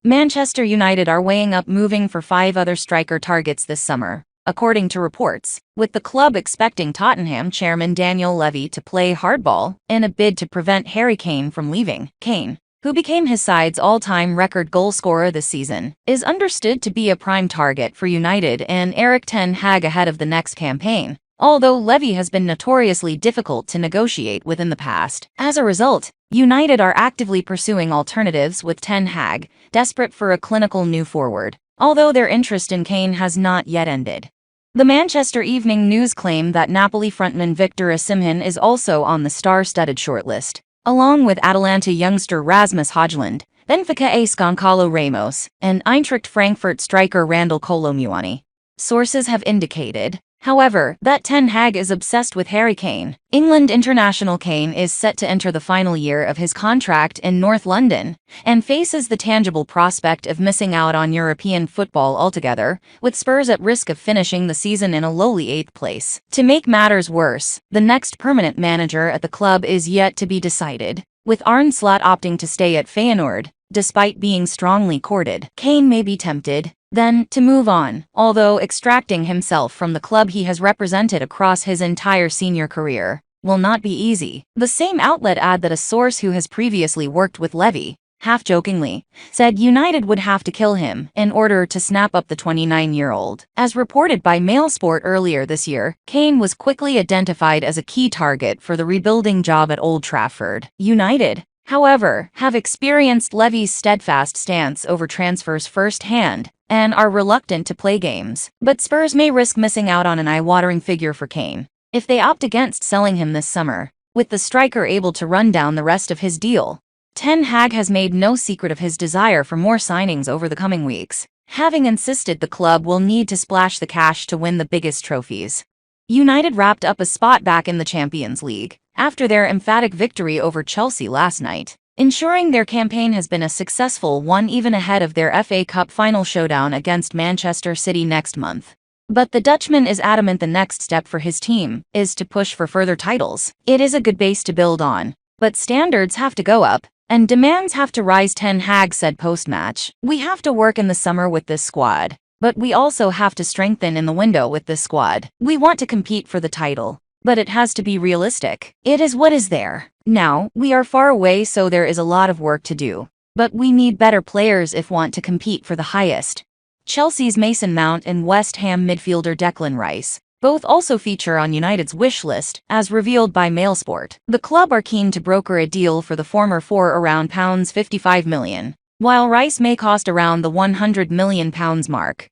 Manchester United are weighing up moving for 5 other striker targets this summer, according to reports, with the club expecting Tottenham chairman Daniel Levy to play hardball in a bid to prevent Harry Kane from leaving. Kane, who became his side's all-time record goal scorer this season, is understood to be a prime target for United and Erik ten Hag ahead of the next campaign, although Levy has been notoriously difficult to negotiate with in the past. As a result, United are actively pursuing alternatives with ten Hag, desperate for a clinical new forward, although their interest in Kane has not yet ended. The Manchester Evening News claimed that Napoli frontman Victor Osimhen is also on the star-studded shortlist, along with Atalanta youngster Rasmus Højlund, Benfica ace Goncalo Ramos, and Eintracht Frankfurt striker Randal Kolo Muani. Sources have indicated, however, that ten Hag is obsessed with Harry Kane. England international Kane is set to enter the final year of his contract in North London and faces the tangible prospect of missing out on European football altogether, with Spurs at risk of finishing the season in a lowly 8th place. To make matters worse, the next permanent manager at the club is yet to be decided, with Arne Slot opting to stay at Feyenoord, despite being strongly courted. Kane may be tempted, then, to move on, although extracting himself from the club he has represented across his entire senior career will not be easy. The same outlet add that a source who has previously worked with Levy, half-jokingly, said United would have to kill him in order to snap up the 29-year-old. As reported by Mailsport earlier this year, Kane was quickly identified as a key target for the rebuilding job at Old Trafford. United, however, have experienced Levy's steadfast stance over transfers firsthand and are reluctant to play games. But Spurs may risk missing out on an eye-watering figure for Kane if they opt against selling him this summer, with the striker able to run down the rest of his deal. Ten Hag has made no secret of his desire for more signings over the coming weeks, having insisted the club will need to splash the cash to win the biggest trophies. United wrapped up a spot back in the Champions League after their emphatic victory over Chelsea last night, ensuring their campaign has been a successful one even ahead of their FA Cup final showdown against Manchester City next month. But the Dutchman is adamant the next step for his team is to push for further titles. It is a good base to build on, but standards have to go up, and demands have to rise. Ten Hag said post-match, "We have to work in the summer with this squad, but we also have to strengthen in the window with this squad. We want to compete for the title, but it has to be realistic. It is what is there. Now, we are far away, so there is a lot of work to do, but we need better players if want to compete for the highest." Chelsea's Mason Mount and West Ham midfielder Declan Rice both also feature on United's wish list, as revealed by Mailsport. The club are keen to broker a deal for the former for around £55 million, while Rice may cost around the £100 million mark.